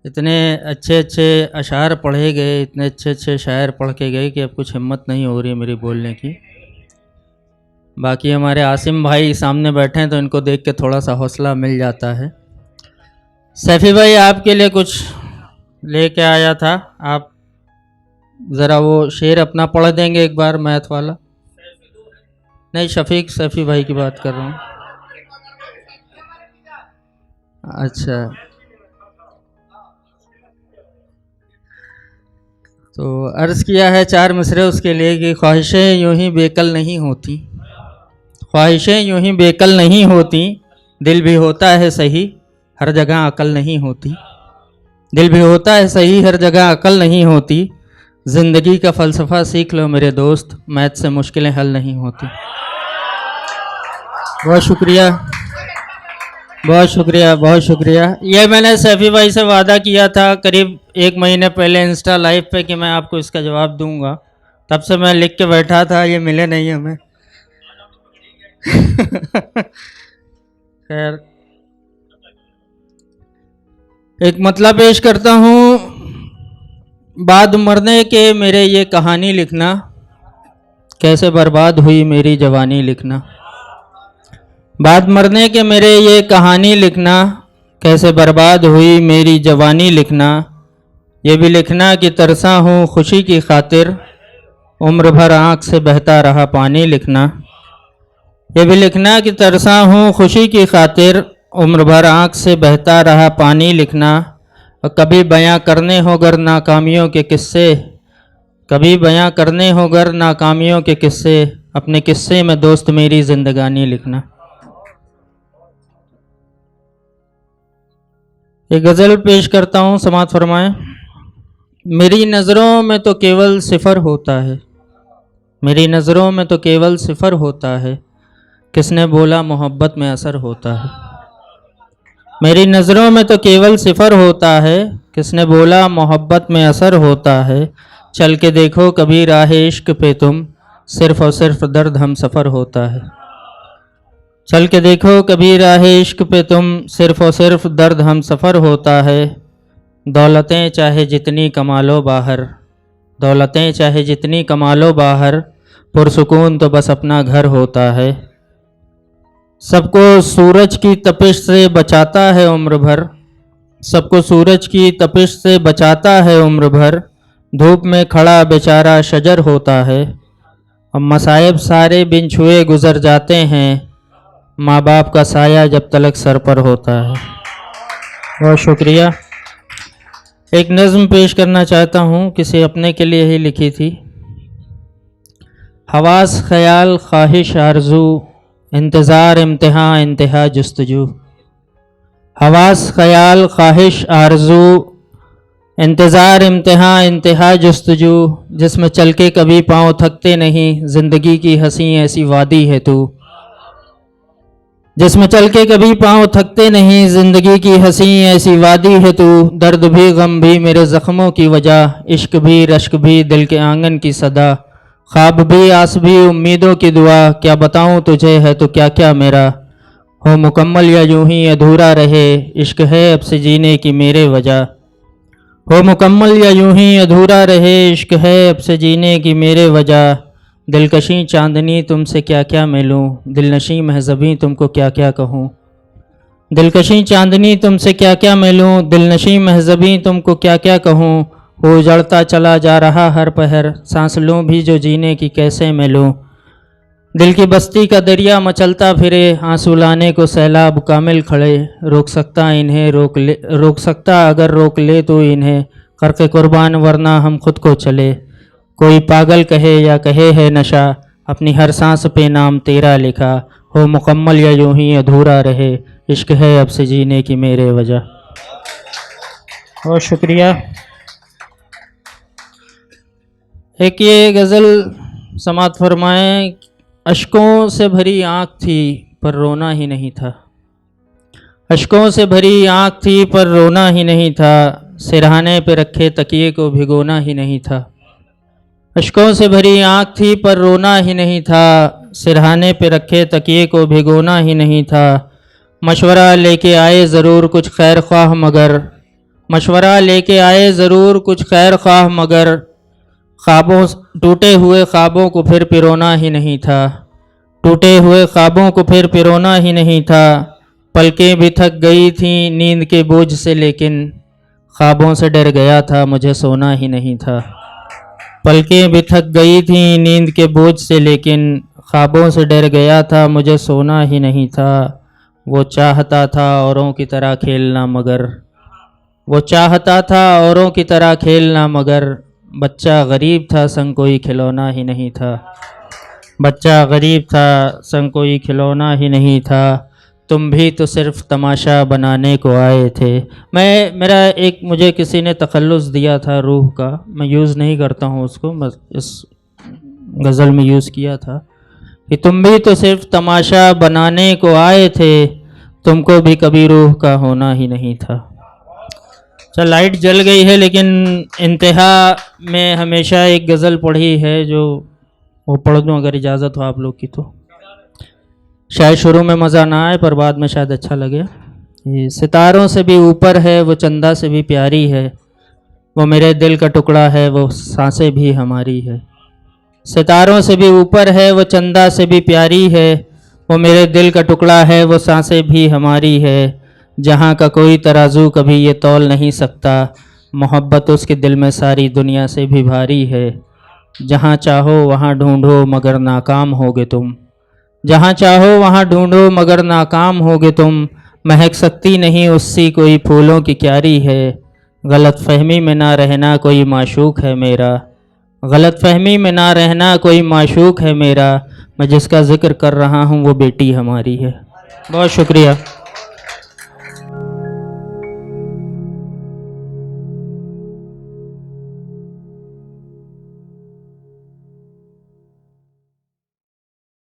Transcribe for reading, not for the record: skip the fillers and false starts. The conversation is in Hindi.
इतने अच्छे अच्छे अशार पढ़े गए, इतने अच्छे अच्छे शायर पढ़ के गए कि अब कुछ हिम्मत नहीं हो रही है मेरी बोलने की। बाकी हमारे आसिम भाई सामने बैठे हैं तो इनको देख के थोड़ा सा हौसला मिल जाता है। सैफी भाई आपके लिए कुछ लेके आया था, आप ज़रा वो शेर अपना पढ़ देंगे एक बार, मैथ वाला। नहीं, शफीक सैफी भाई की बात कर रहा हूँ। अच्छा, तो अर्ज़ किया है 4 मिसरे उसके लिए कि ख्वाहिशें यूं ही बेकल नहीं होती, ख्वाहिशें यूं ही बेकल नहीं होती, दिल भी होता है सही हर जगह अकल नहीं होती, दिल भी होता है सही हर जगह अकल नहीं होती, ज़िंदगी का फ़लसफ़ा सीख लो मेरे दोस्त, मैथ से मुश्किलें हल नहीं होती। बहुत शुक्रिया, बहुत शुक्रिया, बहुत शुक्रिया। ये मैंने सैफी भाई से वादा किया था करीब 1 महीने पहले इंस्टा लाइव पे कि मैं आपको इसका जवाब दूंगा, तब से मैं लिख के बैठा था, ये मिले नहीं हमें। खैर, एक मतलब पेश करता हूँ। बाद मरने के मेरे ये कहानी लिखना, कैसे बर्बाद हुई मेरी जवानी लिखना। बाद मरने के मेरे ये कहानी लिखना, कैसे बर्बाद हुई मेरी जवानी लिखना। ये भी लिखना कि तरसा हूँ खुशी की खातिर, उम्र भर आँख से बहता रहा पानी लिखना। ये भी लिखना कि तरसा हूँ खुशी की खातिर, उम्र भर आँख से बहता रहा पानी लिखना। और कभी बयां करने हो गर नाकामियों के किस्से, कभी बयां करने हो गर नाकामियों के किस्से, अपने किस्से में दोस्त मेरी जिंदगानी लिखना। एक गज़ल पेश करता हूँ, समाअत फरमाएं। मेरी नज़रों में तो केवल सिफ़र होता है, मेरी नज़रों में तो केवल सिफ़र होता है, किसने बोला मोहब्बत में असर होता है। मेरी नज़रों में तो केवल सिफ़र होता है, किसने बोला मोहब्बत में असर होता है। चल के देखो कभी राह इश्क पे तुम, सिर्फ़ और सिर्फ दर्द हम सफ़र होता है। चल के देखो कभी राह इश्क पे तुम, सिर्फ़ और सिर्फ दर्द हम सफ़र होता है। दौलतें चाहे जितनी कमा लो बाहर, दौलतें चाहे जितनी कमा लो बाहर, पुरसुकून तो बस अपना घर होता है। सबको सूरज की तपिश से बचाता है उम्र भर, सबको सूरज की तपिश से बचाता है उम्र भर, धूप में खड़ा बेचारा शजर होता है। अब मसाइब सारे बिन छुए गुज़र जाते हैं, माँ बाप का साया जब तलक सर पर होता है। बहुत शुक्रिया। एक नज़्म पेश करना चाहता हूँ, किसी अपने के लिए ही लिखी थी। हवास ख्याल ख्वाहिश आरज़ू, इंतज़ार इम्तिहान इंतहा जुस्तजू। हवास ख्याल ख्वाहिश आरज़ू, इंतज़ार इम्तिहान इंतहा जुस्तजू, जिसमें चल के कभी पाँव थकते नहीं, ज़िंदगी की हंसी ऐसी वादी है तू। जिसमें चल के कभी पाँव थकते नहीं, ज़िंदगी की हंसी ऐसी वादी है तू। दर्द भी गम भी मेरे ज़ख्मों की वजह, इश्क भी रश्क भी दिल के आंगन की सदा, ख्वाब भी आस भी उम्मीदों की दुआ। क्या बताऊँ तुझे है तो क्या क्या मेरा, हो मुकम्मल या यूं ही अधूरा रहे, इश्क है अब से जीने की मेरे वजह। हो मुकम्मल या यूं ही अधूरा रहे, इश्क है अब से जीने की मेरे वजह। दिलकशी चांदनी तुमसे क्या क्या मिलूं, दिलनशी महज़बी तुमको क्या क्या कहूँ। दिलकशी चांदनी तुमसे क्या क्या मिलूं, दिलनशी महज़बी तुमको क्या क्या कहूँ। हो उजड़ता चला जा रहा हर पहर, सांस लूँ भी जो जीने की कैसे मिलूं। दिल की बस्ती का दरिया मचलता फिरे, आंसू लाने को सैलाब कामिल खड़े। रोक सकता इन्हें रोक सकता अगर रोक ले तो इन्हें, करके कुर्बान वरना हम खुद को चले। कोई पागल कहे या कहे है नशा, अपनी हर सांस पे नाम तेरा लिखा। हो मुकम्मल या यूं ही अधूरा रहे, इश्क है अब से जीने की मेरे वजह। बहुत शुक्रिया। एक ये गज़ल समाअत फरमाएं। अश्कों से भरी आँख थी पर रोना ही नहीं था, अश्कों से भरी आँख थी पर रोना ही नहीं था, सिरहाने पे रखे तकिए को भिगोना ही नहीं था। अश्कों से भरी आँख थी पर रोना ही नहीं था, सिरहाने पे रखे तकिए को भिगोना ही नहीं था। मशवरा लेके आए ज़रूर कुछ खैर ख्वाह, मगर मशवरा लेके आए ज़रूर कुछ खैर ख्वाह, मगर ख्वाबों टूटे हुए ख्वाबों को फिर पिरोना ही नहीं था, टूटे हुए ख्वाबों को फिर पिरोना ही नहीं था। पलकें भी थक गई थीं नींद के बोझ से, लेकिन ख्वाबों से डर गया था, मुझे सोना ही नहीं था। पलकें भी थक गई थीं नींद के बोझ से, लेकिन ख्वाबों से डर गया था, मुझे सोना ही नहीं था। वो चाहता था औरों की तरह खेलना, मगर वो चाहता था औरों की तरह खेलना, मगर बच्चा गरीब था, संग कोई खिलौना ही नहीं था। बच्चा गरीब था, संग कोई खिलौना ही नहीं था। तुम भी तो सिर्फ तमाशा बनाने को आए थे। मुझे किसी ने तखल्लुस दिया था रूह का, मैं यूज़ नहीं करता हूँ उसको, बस इस गज़ल में यूज़ किया था कि तुम भी तो सिर्फ तमाशा बनाने को आए थे, तुमको भी कभी रूह का होना ही नहीं था। चल, लाइट जल गई है, लेकिन इंतहा में हमेशा एक गज़ल पढ़ी है जो वो पढ़ दूँ अगर इजाज़त हो आप लोग की तो। शायद शुरू में मज़ा ना आए पर बाद में शायद अच्छा लगे। ये सितारों से भी ऊपर है, वो चंदा से भी प्यारी है, वो मेरे दिल का टुकड़ा है, वो सांसें भी हमारी है। सितारों से भी ऊपर है, वो चंदा से भी प्यारी है, वो मेरे दिल का टुकड़ा है, वो सांसें भी हमारी है। जहाँ का कोई तराजू कभी ये तौल नहीं सकता, मोहब्बत उसके दिल में सारी दुनिया से भी भारी है। जहाँ चाहो वहाँ ढूंढो मगर नाकाम होगे तुम, जहाँ चाहो वहाँ ढूंढो मगर नाकाम होगे तुम। महक सकती नहीं उससी कोई फूलों की क्यारी है, गलत फहमी में ना रहना कोई माशूक है मेरा, गलत फहमी में ना रहना कोई माशूक है मेरा। मैं जिसका जिक्र कर रहा हूँ वो बेटी हमारी है। बहुत शुक्रिया।